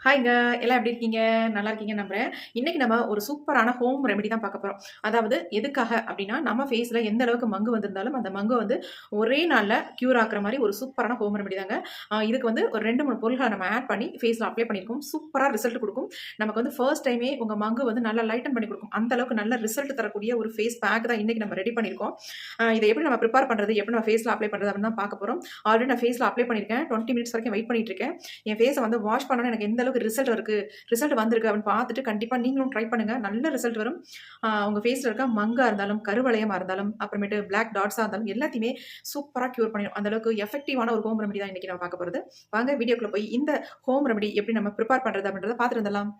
ஹாய்ங்க. எல்லாம் எப்படி இருக்கீங்க? நல்லா இருக்கீங்கன்னு நம்புறேன். இன்னைக்கு நம்ம ஒரு சூப்பரான ஹோம் ரெமெடி தான் பார்க்க போறோம். அதாவது எதுக்காக அப்படின்னா, நம்ம ஃபேஸ்ல எந்த அளவுக்கு மங்கு வந்திருந்தாலும், அந்த மங்க வந்து ஒரே நாள்ல கியூர் ஆக்குற மாரி ஒரு சூப்பரான ஹோம் ரெமெடி தாங்க. இதுக்கு வந்து ஒரு 2, 3 பொருள்கள நம்ம ஆட் பண்ணி ஃபேஸ்ல அப்ளை பண்ணியிருக்கோம். சூப்பரா ரிசல்ட் குடுக்கும். நமக்கு வந்து ஃபர்ஸ்ட் டைமே உங்க மங்கு வந்து நல்லா லைட்டன் பண்ணி குடுக்கும். அந்த அளவுக்கு நல்ல ரிசல்ட் தரக்கூடிய ஒரு ஃபேஸ் பேக் தான் இன்னைக்கு நம்ம ரெடி பண்ணியிருக்கோம். இத எப்படி நம்ம பிரிப்பேர் பண்றது? எப்படி நம்ம ஃபேஸ்ல அப்ளை பண்றது? அப்படின்னு தான் பார்க்க போறோம். ஆல்ரெடி நான் ஃபேஸ்ல அப்ளை பண்ணியிருக்கேன். 20 மினிட்ஸ் வரைக்கும் வெயிட் பண்ணிட்டு இருக்கேன். என் ஃபேஸ வந்து வாஷ் பண்ணோனே எனக்கு எந்த அளவுக்கு ரிசல்ட் வந்திருக்கு அப்படின்னு பார்த்துட்டு கண்டிப்பா நீங்களும் ட்ரை பண்ணுங்க. நல்ல ரிசல்ட் வரும். உங்க ஃபேஸ்ல இருக்க மங்கா இருந்தாலும், கருவளையமா இருந்தாலும், அப்புறமேட்டு பிளாக் டாட்ஸா இருந்தாலும் எல்லாத்தையுமே சூப்பரா கியூர் பண்ணிடும். அந்த அளவுக்கு எஃபெக்டிவான ஒரு ஹோம் ரெமெடி தான் இன்னைக்கு நம்ம பார்க்க போறது. வாங்க வீடியோக்குள்ள போய் இந்த ஹோம் ரெமெடி எப்படி நம்ம ப்ரிப்பேர் பண்றது அப்படின்றத பார்த்துட்டு வந்துடலாம்.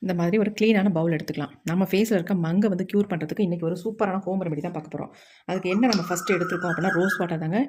இந்த மாதிரி ஒரு க்ளீனான பவுல் எடுத்துக்கலாம். நம்ம ஃபேஸில் இருக்க மங்கை வந்து க்யூர் பண்ணுறதுக்கு இன்றைக்கி ஒரு சூப்பரான ஹோம் ரெமெடி தான் பார்க்க போகிறோம். அதுக்கு என்ன நம்ம ஃபஸ்ட்டு எடுத்துருக்கோம் அப்படின்னா ரோஸ் வாட்டர் தாங்க.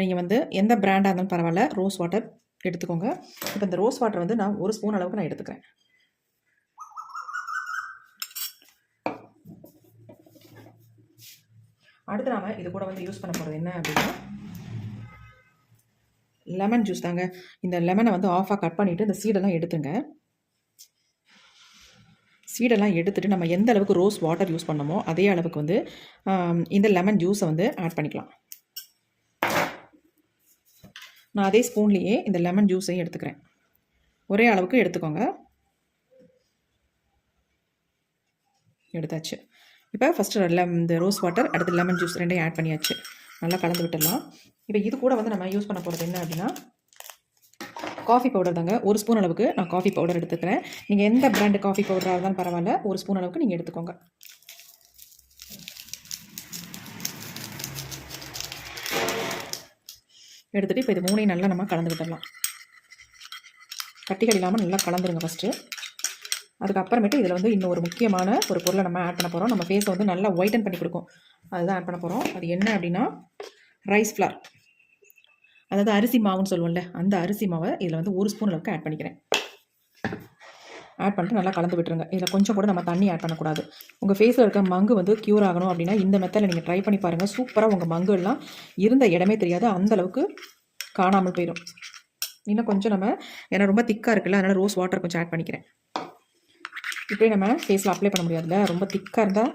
நீங்கள் வந்து எந்த பிராண்டாக இருந்தாலும் பரவாயில்ல, ரோஸ் வாட்டர் எடுத்துக்கோங்க. இப்போ இந்த ரோஸ் வாட்டர் வந்து நான் 1 ஸ்பூன் அளவுக்கு நான் எடுத்துக்கிறேன். அடுத்து நாம இது கூட வந்து யூஸ் பண்ண போகிறது என்ன அப்படின்னா லெமன் ஜூஸ் தாங்க. இந்த லெமனை வந்து ஆஃபாக கட் பண்ணிவிட்டு இந்த சீடெல்லாம் எடுத்துங்க. சீடெல்லாம் எடுத்துகிட்டு நம்ம எந்த அளவுக்கு ரோஸ் வாட்டர் யூஸ் பண்ணமோ அதே அளவுக்கு வந்து இந்த லெமன் ஜூஸை வந்து ஆட் பண்ணிக்கலாம். நான் அதே ஸ்பூன்லேயே இந்த லெமன் ஜூஸையும் எடுத்துக்கிறேன். ஒரே அளவுக்கு எடுத்துக்கோங்க. எடுத்தாச்சு. இப்போ ஃபஸ்ட்டு இந்த ரோஸ் வாட்டர், அடுத்து லெமன் ஜூஸ் ரெண்டையும் ஆட் பண்ணியாச்சு. நல்லா கலந்து விட்டுடலாம். இப்போ இது கூட வந்து நம்ம யூஸ் பண்ண போகிறது என்ன அப்படின்னா காஃபி பவுடர் தாங்க. 1 ஸ்பூன் அளவுக்கு நான் காஃபி பவுடர் எடுத்துக்கிறேன். நீங்கள் எந்த பிராண்டு காஃபி பவுடராக இருந்தாலும் பரவாயில்ல, 1 ஸ்பூன் அளவுக்கு நீங்கள் எடுத்துக்கோங்க. எடுத்துகிட்டு இப்போ இது 3ஐயும் நல்லா நம்ம கலந்து விட்டுடலாம். கட்டிகள் இல்லாமல் நல்லா கலந்துருங்க ஃபஸ்ட்டு. அதுக்கப்புறமேட்டு இதில் வந்து இன்னும் ஒரு முக்கியமான ஒரு பொருளை நம்ம ஆட் பண்ண போகிறோம். நம்ம ஃபேஸை வந்து நல்லா ஒயிட்டன் பண்ணி கொடுக்கும். அதுதான் ஆட் பண்ண போகிறோம். அது என்ன அப்படின்னா ரைஸ் ஃப்ளார், அதாவது அரிசி மாவுன்னு சொல்லுவோம்ல, அந்த அரிசி மாவை இதில் வந்து 1 ஸ்பூன் அளவுக்கு ஆட் பண்ணிக்கிறேன். ஆட் பண்ணிட்டு நல்லா கலந்து விட்டுருங்க. இதில் கொஞ்சம் கூட நம்ம தண்ணி ஆட் பண்ணக்கூடாது. உங்கள் ஃபேஸில் இருக்க மங்கு வந்து க்யூர் ஆகணும் அப்படின்னா இந்த மெத்தடில் நீங்கள் ட்ரை பண்ணி பாருங்கள். சூப்பராக உங்கள் மங்குலாம் இருந்த இடமே தெரியாது, அந்தளவுக்கு காணாமல் போயிடும். இன்னும் கொஞ்சம் நம்ம ஏன்னா ரொம்ப திக்காக இருக்குல்ல, அதனால் ரோஸ் வாட்டர் கொஞ்சம் ஆட் பண்ணிக்கிறேன். இப்படியே நம்ம ஃபேஸில் அப்ளை பண்ண முடியாதுல்ல, ரொம்ப திக்காக இருந்தால்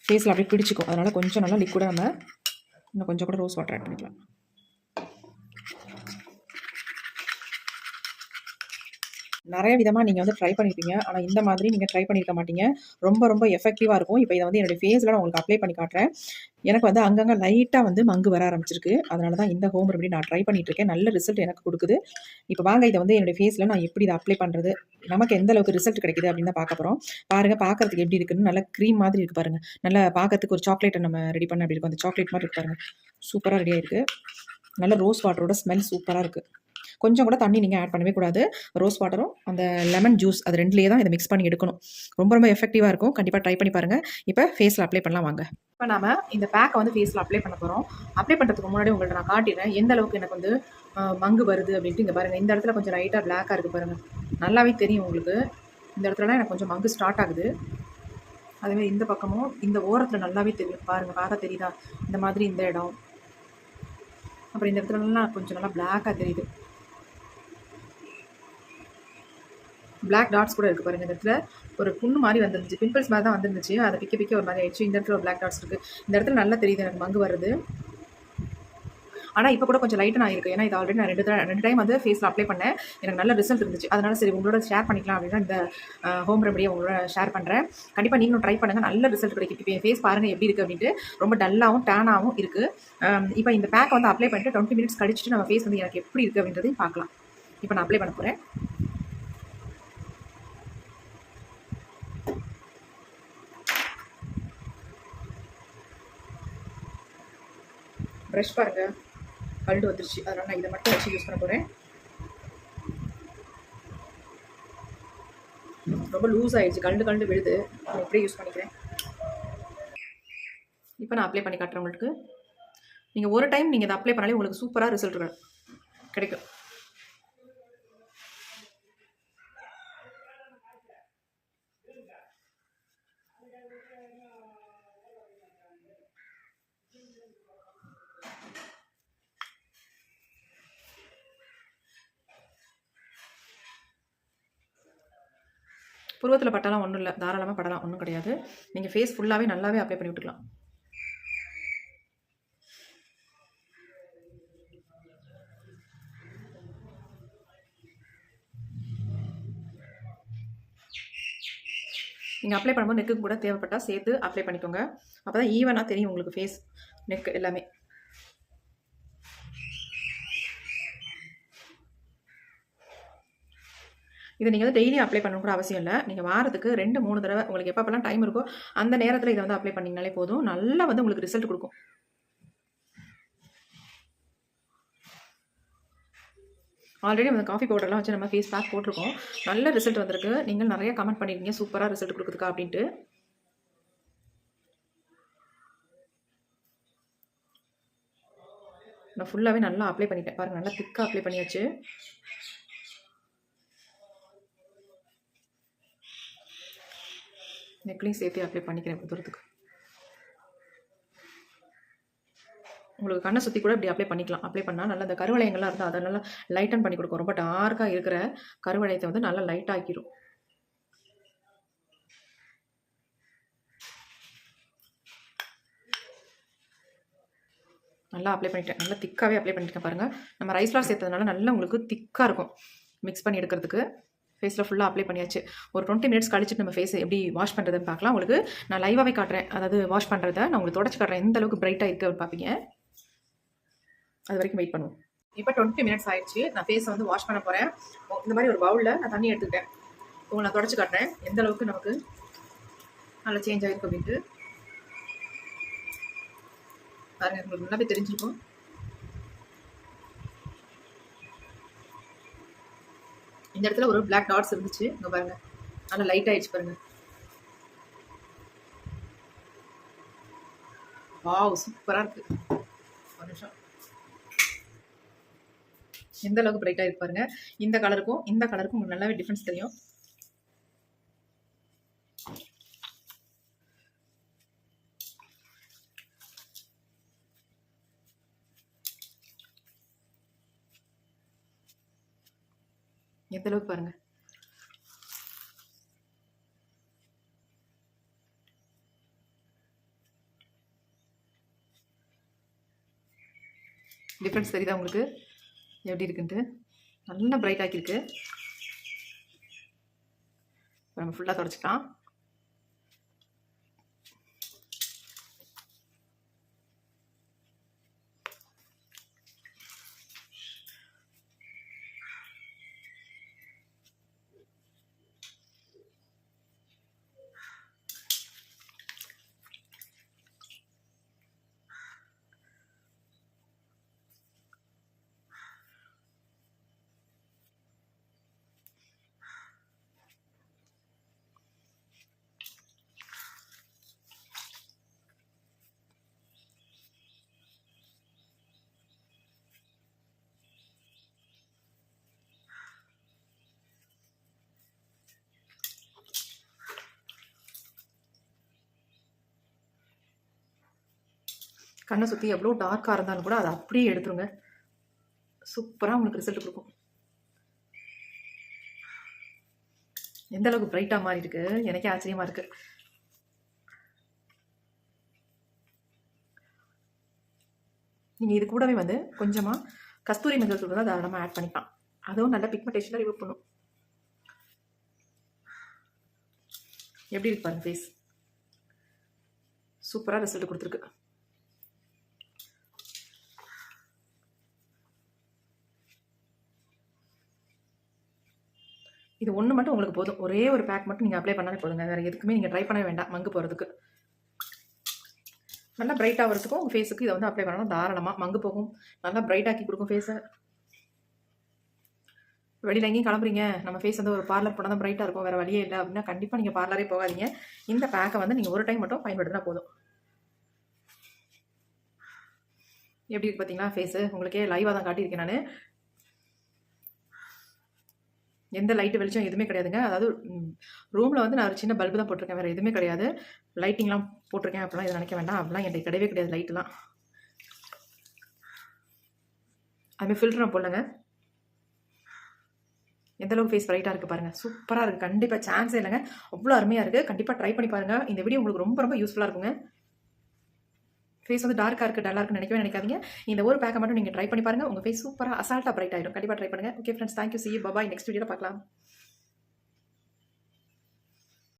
ஃபேஸில் அப்படியே பிடிச்சிக்கும். அதனால் கொஞ்சம் நல்லா லிக்விடாக நம்ம இன்னும் கொஞ்சம் கூட ரோஸ் வாட்டர் ஆட் பண்ணிக்கலாம். நிறைய விதமாக நீங்கள் வந்து ட்ரை பண்ணியிருப்பீங்க. ஆனால் இந்த மாதிரி நீங்கள் ட்ரை பண்ணியிருக்க மாட்டீங்க. ரொம்ப ரொம்ப எஃபெக்டிவாக இருக்கும். இப்போ இதை வந்து என்னுடைய ஃபேஸில் நான் உங்களுக்கு அப்ளை பண்ணி காட்டுறேன். எனக்கு வந்து அங்கங்கே லைட்டாக வந்து மங்கு வர ஆரம்பிச்சிருக்கு. அதனால தான் இந்த ஹோம் ரெமெடி நான் ட்ரை பண்ணிகிட்ருக்கேன். நல்ல ரிசல்ட் எனக்கு கொடுக்குது. இப்போ வாங்க இதை வந்து என்னுடைய ஃபேஸில் நான் எப்படி இதை அப்ளை பண்ணுறது, நமக்கு எந்த அளவுக்கு ரிசல்ட் கிடைக்குது அப்படின்னு தான் பார்க்க போகிறோம். பாருங்கள், பார்க்கறதுக்கு எப்படி இருக்குன்னு நல்லா க்ரீம் மாதிரி இருக்குது பாருங்கள். நல்லா பார்க்கறதுக்கு ஒரு சாக்லேட்டை நம்ம ரெடி பண்ண அப்படி இருக்கும். அந்த சாக்லேட் மாதிரி இருக்குது பாருங்கள். சூப்பராக ரெடி ஆகிருக்கு. நல்ல ரோஸ் வாட்டரோட ஸ்மெல் சூப்பராக இருக்குது. கொஞ்சம் கூட தண்ணி நீங்கள் ஆட் பண்ணவே கூடாது. ரோஸ் வாட்டரும் அந்த லெமன் ஜூஸ் அது 2லேயே தான் இதை மிக்ஸ் பண்ணி எடுக்கணும். ரொம்ப ரொம்ப எஃபெக்டிவாக இருக்கும். கண்டிப்பாக ட்ரை பண்ணி பாருங்கள். இப்போ ஃபேஸில் அப்ளை பண்ணலாம் வாங்க. இப்போ நாம இந்த பேக்கை வந்து ஃபேஸில் அப்ளை பண்ண போகிறோம். அப்ளை பண்ணுறதுக்கு முன்னாடி உங்கள்கிட்ட நான் காட்டிடுறேன் எந்த அளவுக்கு எனக்கு வந்து மங்கு வருது அப்படின்ட்டு. இங்கே பாருங்கள், இந்த இடத்துல கொஞ்சம் லைட்டாக பிளாக்காக இருக்குது பாருங்கள். நல்லாவே தெரியும் உங்களுக்கு. இந்த இடத்துலலாம் எனக்கு கொஞ்சம் மங்கு ஸ்டார்ட் ஆகுது. அதேமாதிரி இந்த பக்கமும் இந்த ஓரத்தில் நல்லாவே தெரியும் பாருங்கள். பார்த்தா தெரியுதா? இந்த மாதிரி இந்த இடம், அப்புறம் இந்த இடத்துலலாம் கொஞ்சம் நல்லா பிளாக்காக தெரியுது. பிளாக் டாட்ஸ் கூட இருக்குது பாருங்கள். இந்த இடத்துல ஒரு புண்ணு மாதிரி வந்துருந்துச்சு, பிம்பிள்ஸ் மாதிரி தான் வந்துருந்துச்சு. அதை பிக்க ஒரு மாதிரி ஆயிடுச்சு. இந்த இடத்துல ஒரு பிளாக் டாட்ஸ் இருக்குது. இந்த இடத்துல நல்லா தெரியுது எனக்கு மங்கு வருது. ஆனால் இப்போ கூட கொஞ்சம் லைட்டன் ஆகிருக்கு. ஏன்னா இது ஆல்ரெடி நான் 2 டைம் வந்து ஃபேஸில் அப்ளை பண்ணேன். எனக்கு நல்ல ரிசல்ட் இருந்துச்சு. அதனால சரி உங்களோட ஷேர் பண்ணிக்கலாம் அப்படின்னா இந்த ஹோம் ரெமடியை உங்களோட ஷேர் பண்ணுறேன். கண்டிப்பாக நீங்களும் ட்ரை பண்ணுங்கள். நல்ல ரிசல்ட் கிடைக்கும். இப்போ என் ஃபேஸ் பாருங்கள் எப்படி இருக்குது அப்படின்ட்டு. ரொம்ப டல்லாகவும் டேனாகவும் இருக்குது. இப்போ இந்த பேக்கை வந்து அப்ளை பண்ணிட்டு 20 மினிட்ஸ் கழிச்சுட்டு நம்ம ஃபேஸ் வந்து எனக்கு எப்படி இருக்குது அப்படின்றதையும் பார்க்கலாம். இப்போ நான் அப்ளை பண்ண போகிறேன். ப்ரஷ் பாருங்கள் கல்டு வந்துருச்சு. அதனால் நான் இதை மட்டும் வச்சு யூஸ் பண்ண போகிறேன். ரொம்ப லூஸ் ஆகிடுச்சு, கல்டு விழுது. நான் இப்படியே யூஸ் பண்ணிக்கிறேன். இப்போ நான் அப்ளை பண்ணி காட்டுறேன் உங்களுக்கு. நீங்கள் ஒரு டைம் நீங்கள் இதை அப்ளை பண்ணாலே உங்களுக்கு சூப்பராக ரிசல்ட் கிடைக்கும். புருவத்தில் பட்டாலாம் ஒன்றும் இல்லை, தாராளமாக படலாம், ஒன்றும் கிடையாது. நீங்கள் ஃபேஸ் ஃபுல்லாகவே நல்லாவே அப்ளை பண்ணி விட்டுக்கலாம். நீங்கள் அப்ளை பண்ணும்போது நெக்கு கூட தேவைப்பட்டால் சேர்த்து அப்ளை பண்ணிக்கோங்க. அப்போ தான் ஈவனாக தெரியும் உங்களுக்கு ஃபேஸ், நெக் எல்லாமே. இதை நீங்கள் வந்து டெய்லி அப்ளை பண்ணணும் கூட அவசியம் இல்லை. நீங்கள் வாரத்துக்கு 2-3 தடவை உங்களுக்கு எப்பப்பெல்லாம் டைம் இருக்கோ அந்த நேரத்தில் இதை வந்து அப்ளை பண்ணிங்கனாலே போதும். நல்லா வந்து உங்களுக்கு ரிசல்ட் கொடுக்கும். ஆல்ரெடி அந்த காஃபி பவுடர்லாம் வச்சு நம்ம ஃபேஸ் பேக் போட்டிருக்கோம். நல்ல ரிசல்ட் வந்திருக்கு. நீங்கள் நிறைய கமெண்ட் பண்ணியிருக்கீங்க சூப்பராக ரிசல்ட் கொடுக்குதுக்கா அப்படின்ட்டு. நான் ஃபுல்லாகவே நல்லா அப்ளை பண்ணிட்டேன் பாருங்கள், நல்லா திக்காக அப்ளை பண்ணியாச்சு. நெக்லையும் சேர்த்து அப்ளை பண்ணிக்கிறேன் இப்போ தூரத்துக்கு. உங்களுக்கு கண்ணை சுற்றி கூட இப்படி அப்ளை பண்ணிக்கலாம். அப்ளை பண்ணால் நல்லா அந்த கருவளையங்கள்லாம் இருந்தால் அதை நல்லா லைட்டன் பண்ணி கொடுக்கும். ரொம்ப டார்க்காக இருக்கிற கருவளையத்தை வந்து நல்லா லைட் ஆக்கிடும். நல்லா அப்ளை பண்ணிட்டேன். நல்லா திக்காகவே அப்ளை பண்ணிட்டேன் பாருங்கள். நம்ம ரைஸ் ஃப்ளார் சேர்த்ததுனால நல்லா உங்களுக்கு திக்காக இருக்கும் மிக்ஸ் பண்ணி எடுக்கிறதுக்கு. ஃபேஸில் ஃபுல்லாக அப்ளை பண்ணியாச்சு. ஒரு 20 மினிட்ஸ் கழிச்சுட்டு நம்ம ஃபேஸ் எப்படி வாஷ் பண்ணுறதுன்னு பார்க்கலாம். உங்களுக்கு நான் லைவாகவே காட்டுறேன், அதாவது வாஷ் பண்ணுறதை நான் உங்களுக்கு தொடச்சி காட்டுறேன் எந்த அளவுக்கு பிரைட்டாக இருக்குது அப்படின்னு பார்ப்பீங்க. அது வரைக்கும் வெயிட் பண்ணுவோம். இப்போ 20 மினிட்ஸ் ஆயிடுச்சு. நான் ஃபேஸை வந்து வாஷ் பண்ண போகிறேன். இந்த மாதிரி ஒரு பவுலில் நான் தண்ணி எடுத்துக்கிட்டேன். உங்களுக்கு நான் தொடச்சி காட்டுறேன் எந்த அளவுக்கு நமக்கு நல்லா சேஞ்ச் ஆகிருக்கு அப்படின்ட்டு. பாருங்க, உங்களுக்கு நல்லாவே தெரிஞ்சிருக்கும். இந்த இடத்துல ஒரு பிளாக் டாட்ஸ் இருந்துச்சு, இங்கே பாருங்க நல்லா லைட் ஆயிடுச்சு பாருங்க. வாவ், சூப்பராக இருக்கு. ஒரு நிமிஷம், எந்த அளவுக்கு பிரைட்டாக இருக்கு பாருங்க. இந்த கலருக்கும் உங்களுக்கு நல்லாவே டிஃப்ரென்ஸ் தெரியும். எந்த அளவுக்கு பாருங்க. டிஃப்ரென்ஸ் தெரியுதா உங்களுக்கு எப்படி இருக்குன்ட்டு? நல்லா பிரைட் ஆக்கியிருக்கு. நம்ம ஃபுல்லாக தொடச்சிக்கலாம். கண்ணை சுற்றி எவ்வளோ டார்க்காக இருந்தாலும் கூட அதை அப்படியே எடுத்துருங்க. சூப்பராக உங்களுக்கு ரிசல்ட் கொடுக்கும். எந்த அளவுக்கு பிரைட்டாக மாறி இருக்கு, எனக்கே ஆச்சரியமாக இருக்குது. நீங்கள் இது கூடவே வந்து கொஞ்சமாக கஸ்தூரி மஞ்சள் தூள் தான் அதை நம்ம ஆட் பண்ணிக்கலாம். அதுவும் நல்ல பிக்மெண்டேஷனை ரிமூவ் பண்ணும். எப்படி இருக்கு பாருங்க ஃபேஸ், சூப்பராக ரிசல்ட் கொடுத்துருக்கு. இது ஒன்று மட்டும் உங்களுக்கு போதும். ஒரே ஒரு பேக் மட்டும் நீங்கள் அப்ளை பண்ணாலே போதுங்க. வேறு எதுக்குமே நீங்கள் ட்ரை பண்ண வேண்டாம். மங்கு போகிறதுக்கு நல்லா பிரைட் ஆகிறதுக்கும் உங்கள் ஃபேஸுக்கு இதை வந்து அப்ளை பண்ணணும். தாராளமாக மங்கு போகும், நல்லா பிரைட் ஆக்கி கொடுக்கும் ஃபேஸை. வெளியில் எங்கேயும் கிளம்புறீங்க, நம்ம ஃபேஸ் வந்து ஒரு பார்லர் போனால் தான் பிரைட்டாக இருக்கும், வேறு வழியே இல்லை அப்படின்னா கண்டிப்பாக நீங்கள் பார்லரே போகாதீங்க. இந்த பேக்கை வந்து நீங்கள் ஒரு டைம் மட்டும் பயன்படுத்தினா போதும். எப்படி இருக்கு பார்த்தீங்களா ஃபேஸு? உங்களுக்கே லைவாக தான் காட்டியிருக்கேன் நான். எந்த லைட்டு வெளிச்சம் எதுவுமே கிடையாதுங்க. அதாவது ரூமில் வந்து நான் ஒரு சின்ன பல்பு தான் போட்டிருக்கேன், வேறு எதுவுமே கிடையாது. லைட்டிங்லாம் போட்டிருக்கேன் அப்படிலாம் இதை நினைக்க வேண்டாம். அப்படிலாம் என்கிட்ட கிடையவே கிடையாது லைட்டுலாம். அதுமாதிரி ஃபில்டரும் போடலங்க. எந்த அளவுக்கு ஃபேஸ் பிரைட்டாக இருக்குது பாருங்கள். சூப்பராக இருக்குது. கண்டிப்பாக சான்ஸே இல்லைங்க. அவ்வளோ அருமையாக இருக்குது. கண்டிப்பாக ட்ரை பண்ணி பாருங்கள். இந்த வீடியோ உங்களுக்கு ரொம்ப ரொம்ப யூஸ்ஃபுல்லாக இருக்குங்க. ஃபேஸ் வந்து டார்க்காக இருக்குது, டல்லாக இருக்குன்னு நினைக்கவே நினைக்காதீங்க. இந்த ஒரு பேக்கை மட்டும் நீங்கள் ட்ரை பண்ணி பாருங்கள். உங்கள் ஃபேஸ் சூப்பராக அசால்ட்டாக பிரைட் ஆகிடும். கண்டிப்பாக ட்ரை பண்ணுங்கள். Okay friends, thank you. C you. Bye. Next வீடியோவில் பார்க்கலாம்.